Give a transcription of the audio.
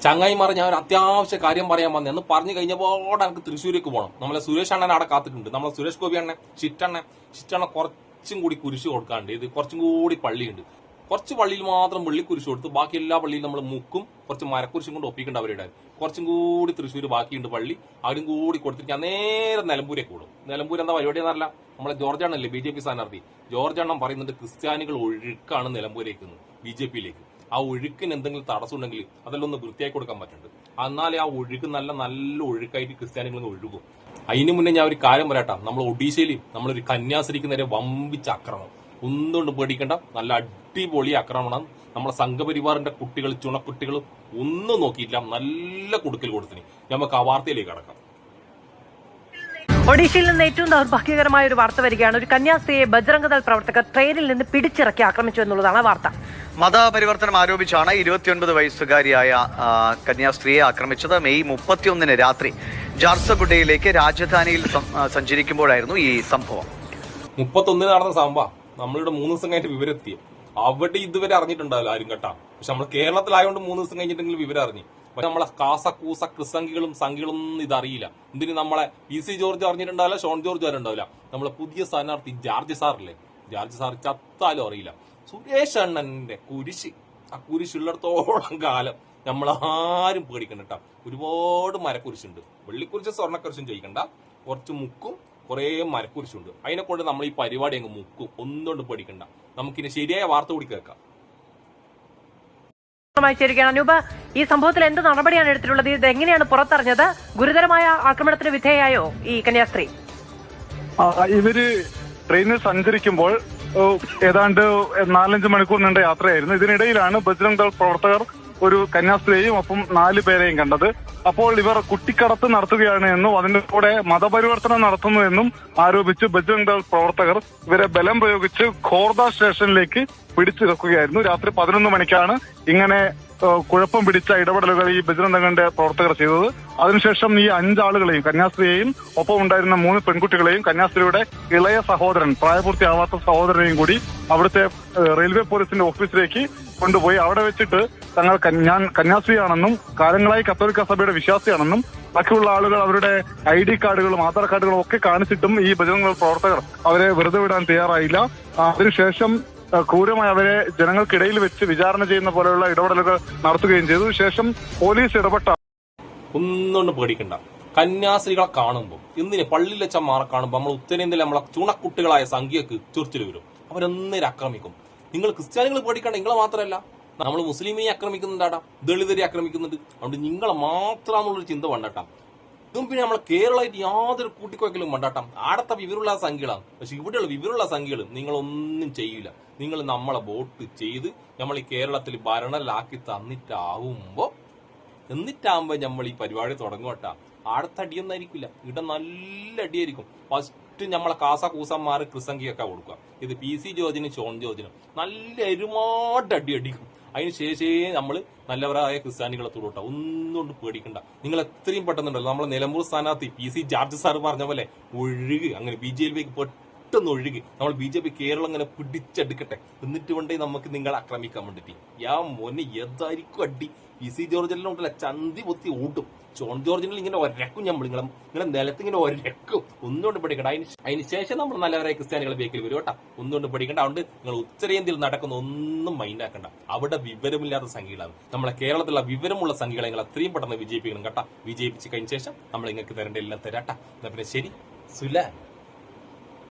ചങ്ങായിമാർ ഞാൻ ഒരു അത്യാവശ്യ കാര്യം പറയാൻ വന്നേ എന്ന് പറഞ്ഞു കഴിഞ്ഞപ്പോൾ എനിക്ക് തൃശ്ശൂരേക്ക് പോകണം. നമ്മളെ സുരേഷ് അണ്ണൻ അവിടെ കാത്തിട്ടുണ്ട്. നമ്മളെ സുരേഷ് ഗോപി അണ്ണൻ ചിറ്റണ്ണ കുറച്ചും കൂടി കുരിശ് കൊടുക്കാണ്ട്. ഇത് കുറച്ചും കൂടി പള്ളിയുണ്ട്. കുറച്ച് പള്ളിയിൽ മാത്രം വെള്ളി കുരിശ് കൊടുത്ത് ബാക്കി എല്ലാ പള്ളിയിലും നമ്മൾ മുക്കും കുറച്ച് മരക്കുരിശും കൊണ്ട് ഒപ്പിക്കേണ്ട അവരുടെ. കുറച്ചും കൂടി തൃശ്ശൂർ ബാക്കിയുണ്ട് പള്ളി, അതിനും കൂടി കൊടുത്തിട്ട് ഞാൻ നേരെ നിലമ്പൂരേക്ക് കൂടും. നിലമ്പൂർ എന്താ പരിപാടി എന്നല്ല, നമ്മളെ ജോർജ് അണ്ണല്ലേ BJP സ്ഥാനാർത്ഥി, ജോർജ് അണ്ണൻ പറയുന്നുണ്ട് ക്രിസ്ത്യാനികൾ ഒഴുക്കാണ് നിലമ്പൂരേക്ക് BJPയിലേക്ക്. ആ ഒഴുക്കിന് എന്തെങ്കിലും തടസ്സം ഉണ്ടെങ്കിൽ അതെല്ലാം ഒന്ന് വൃത്തിയാക്കി കൊടുക്കാൻ പറ്റുന്നുണ്ട്. എന്നാലേ ആ ഒഴുക്ക് നല്ല ഒഴുക്കായിട്ട് ക്രിസ്ത്യാനികൾ ഒഴുകും. അതിന് മുന്നേ ഞാൻ ഒരു കാര്യം പറയാട്ടാ, നമ്മൾ ഒഡീഷയിൽ നമ്മളൊരു കന്യാസ്ത്രീക്ക് നേരെ വമ്പിച്ച ആക്രമണം. ഒന്നുകൊണ്ട് പേടിക്കേണ്ട, നല്ല അടിപൊളി ആക്രമണം. നമ്മളെ സംഘപരിവാറിന്റെ കുട്ടികൾ ചുണക്കുട്ടികൾ ഒന്നും നോക്കിയില്ല, നല്ല കൊടുക്കൽ കൊടുത്തിന്. നമുക്ക് ആ വാർത്തയിലേക്ക് കടക്കാം. ഒഡീഷയിൽ നിന്ന് ഏറ്റവും ദൗർഭാഗ്യകരമായ ഒരു വാർത്ത വരികയാണ്. ഒരു കന്യാസ്ത്രീയെ ബജ്രംഗദൾ പ്രവർത്തകർ ട്രെയിനിൽ നിന്ന് പിടിച്ചിറക്കി ആക്രമിച്ചു എന്നുള്ളതാണ് വാർത്ത. മതപരിവർത്തനം ആരോപിച്ചാണ് 29 വയസ്സുകാരിയായ കന്യാസ്ത്രീയെ ആക്രമിച്ചത്. മെയ് 31 രാത്രി ജാർസഗുഡയിലേക്ക് രാജധാനിയിൽ സഞ്ചരിക്കുമ്പോഴായിരുന്നു ഈ സംഭവം. 31 നടന്ന സംഭവം നമ്മളിവിടെ 3 ദിവസം കഴിഞ്ഞിട്ട് വിവരം എത്തി. അവിടെ ഇതുവരെ അറിഞ്ഞിട്ടുണ്ടാവില്ല ആരും കേട്ടാ. പക്ഷെ നമ്മൾ കേരളത്തിലായതുകൊണ്ട് 3 ദിവസം കഴിഞ്ഞിട്ടെങ്കിലും വിവരം അറിഞ്ഞു. പക്ഷെ നമ്മളെ കാസക്കൂസ ക്രിസംഗികളും സംഘികളൊന്നും ഇതറിയില്ല. എന്തിന് നമ്മളെ PC ജോർജ് അറിഞ്ഞിട്ടുണ്ടാവില്ല, ഷോൺ ജോർജ് അറിഞ്ഞിട്ടുണ്ടാവില്ല. നമ്മളെ പുതിയ സ്ഥാനാർത്ഥി ജോർജ് സാറില്ലേ, ജോർജ് സാർ ചത്താലും അറിയില്ല. സുരേഷ് അണ്ണന്റെ കുരിശ്, ആ കുരിശുള്ളിടത്തോളം കാലം നമ്മളാരും പേടിക്കണ്ട കേട്ടാ. ഒരുപാട് മരക്കുരിശുണ്ട്. വെള്ളിക്കുരിശും സ്വർണ്ണക്കുരിശും ചെയ്യിക്കണ്ട, കുറച്ച് മുക്കും കുറെ മരക്കുരിശുണ്ട്. അതിനെ കൊണ്ട് നമ്മൾ ഈ പരിപാടി അങ്ങ് മുക്കും. ഒന്നുകൊണ്ട് പേടിക്കണ്ട. നമുക്കിനി ശരിയായ വാർത്ത കൂടി കേൾക്കാം. അനൂപ്, ഈ സംഭവത്തിൽ എന്ത് നടപടിയാണ് എടുത്തിട്ടുള്ളത്? ഇത് എങ്ങനെയാണ് പുറത്തറിഞ്ഞത്? ഗുരുതരമായ ആക്രമണത്തിന് വിധേയായോ ഈ കന്യാസ്ത്രീ? ഇവര് ട്രെയിനിൽ സഞ്ചരിക്കുമ്പോൾ ഏതാണ്ട് 4-5 മണിക്കൂർ നീണ്ട യാത്രയായിരുന്നു. ഇതിനിടയിലാണ് ബജ്രംഗ് ദൾ പ്രവർത്തകർ ഒരു കന്യാസ്ത്രീയെയും ഒപ്പം 4 പേരെയും കണ്ടത്. അപ്പോൾ ഇവർ കുട്ടിക്കടത്ത് നടത്തുകയാണ് എന്നും അതിന്റെ കൂടെ മതപരിവർത്തനം നടത്തുന്നു എന്നും ആരോപിച്ച് ബജ്രംഗ് ദൾ പ്രവർത്തകർ ഇവരെ ബലം പ്രയോഗിച്ച് ഖോർദ സ്റ്റേഷനിലേക്ക് പിടിച്ചിറക്കുകയായിരുന്നു. രാത്രി 11 മണിക്കാണ് ഇങ്ങനെ കുഴപ്പം പിടിച്ച ഇടപെടലുകൾ ഈ ബജ്രംഗ് ദളിന്റെ പ്രവർത്തകർ ചെയ്തത്. അതിനുശേഷം ഈ 5 ആളുകളെയും കന്യാസ്ത്രീയെയും ഒപ്പം ഉണ്ടായിരുന്ന 3 പെൺകുട്ടികളെയും കന്യാസ്ത്രീയുടെ ഇളയ സഹോദരൻ, പ്രായപൂർത്തിയാവാത്ത സഹോദരനെയും കൂടി അവിടുത്തെ റെയിൽവേ പോലീസിന്റെ ഓഫീസിലേക്ക് കൊണ്ടുപോയി അവിടെ വെച്ചിട്ട് ഞാൻ കന്യാസ്ത്രീയാണെന്നും കാലങ്ങളായി കത്തോലിക്ക സഭയുടെ വിശ്വാസിയാണെന്നും ബാക്കിയുള്ള ആളുകൾ അവരുടെ ID കാർഡുകളും ആധാർ കാർഡുകളും ഒക്കെ കാണിച്ചിട്ടും ഈ ബജ്രംഗ് ദൾ പ്രവർത്തകർ അവരെ വെറുതെ വിടാൻ തയ്യാറായില്ല. അതിനുശേഷം ക്രൂരമായി അവരെ ജനങ്ങൾക്കിടയിൽ വെച്ച് വിചാരണ ചെയ്യുന്ന പോലെയുള്ള ഇടപെടലുകൾ നടത്തുകയും ചെയ്തു. ശേഷം പോലീസ് ഇടപെട്ട. ഒന്നുകൊണ്ട് പേടിക്കണ്ട. കന്യാസ്ത്രീകളെ കാണുമ്പോൾ എന്തിന് പള്ളിയിൽ വെച്ചമാരെ കാണുമ്പോൾ നമ്മൾ ഉത്തരേന്ത്യയിലെ നമ്മളെ ചുണക്കുട്ടികളായ സംഖ്യക്ക് ചൊറിച്ചിൽ വരും. അവരൊന്നിനെ ആക്രമിക്കും. നിങ്ങൾ ക്രിസ്ത്യാനികൾ പേടിക്കണ്ട, നിങ്ങളെ മാത്രമല്ല നമ്മൾ മുസ്ലിമിനെ ആക്രമിക്കുന്നുണ്ടാടാ, ദളിതരെ ആക്രമിക്കുന്നുണ്ട്. അതുകൊണ്ട് നിങ്ങളെ മാത്രമെന്നുള്ളൊരു ചിന്ത വേണ്ടട്ടാ. ഇതും പിന്നെ നമ്മളെ കേരളമായിട്ട് യാതൊരു കൂട്ടിക്കൊയ്ക്കലും വേണ്ടാട്ടാ. ആടത്തെ വിവരമുള്ള സംഖ്യകളാണ്. പക്ഷെ ഇവിടെയുള്ള വിവരമുള്ള സംഖ്യകൾ നിങ്ങളൊന്നും ചെയ്യില്ല. നിങ്ങൾ നമ്മളെ വോട്ട് ചെയ്ത് നമ്മൾ ഈ കേരളത്തിൽ ഭരണലാക്കി എന്നിട്ടാവുമ്പോ നമ്മൾ ഈ പരിപാടി തുടങ്ങുവട്ടാ. ആടത്തെ അടിയൊന്നായിരിക്കില്ല, ഇവിടെ നല്ല അടിയായിരിക്കും. ഫസ്റ്റ് നമ്മളെ കാസകൂസന്മാർ ക്രിസംഖിയൊക്കെ കൊടുക്കുക. ഇത് PC ജോർജിനും ഷോൺ ജോർജിനും നല്ല ഒരുപാട് അടിക്കും. അതിന് ശേഷമേ നമ്മൾ നല്ലവരായ ക്രിസ്ത്യാനികളെ തൊടുട്ടാ. ഒന്നുകൊണ്ട് പേടിക്കണ്ട. നിങ്ങൾ എത്രയും പെട്ടെന്നുണ്ടല്ലോ നമ്മളെ നിലമ്പൂർ സ്ഥാനാർത്ഥി PC ജോർജ് സാർ പറഞ്ഞ പോലെ ഒഴുകി അങ്ങനെ BJPയിലേക്ക് പെട്ടെന്ന് ഒഴുകി നമ്മൾ BJP കേരളം ഇങ്ങനെ പിടിച്ചെടുക്കട്ടെ. എന്നിട്ട് കൊണ്ടേ നമുക്ക് നിങ്ങളെ ആക്രമിക്കാൻ വേണ്ടിട്ട്. മോനെ ഏതായിരിക്കും അടി. PC ജോർജെല്ലാം ഉണ്ടല്ലോ ചന്തി പൊത്തി ഓട്ടും. ഷോൺ ജോർജിനെ ഇങ്ങനെ ഒരക്കും. നിങ്ങളെ നിലത്ത് ഇങ്ങനെ ഒരക്കും. ഒന്നുകൊണ്ട് പഠിക്കണ്ട. അതിന് ശേഷം നമ്മൾ നല്ലവരായ ക്രിസ്ത്യാനികളെ ബേക്കിൽ വരും കേട്ടാ. ഒന്നുകൊണ്ട് പഠിക്കണ്ട. അതുകൊണ്ട് നിങ്ങൾ ഉത്തരേന്ത്യയിൽ നടക്കുന്ന ഒന്നും മൈൻഡാക്കണ്ട. അവിടെ വിവരമില്ലാത്ത സംഖ്യകളാണ്. നമ്മളെ കേരളത്തിലുള്ള വിവരമുള്ള സംഖ്യകളെ നിങ്ങൾ അത്രയും പെട്ടെന്ന് വിജയിപ്പിക്കണം കേട്ടാ. വിജയിപ്പിച്ച് കഴിഞ്ഞ ശേഷം നമ്മൾ നിങ്ങൾക്ക് തരേണ്ട എല്ലാം തരാട്ടാ. എന്നാ പിന്നെ ശരി സുല.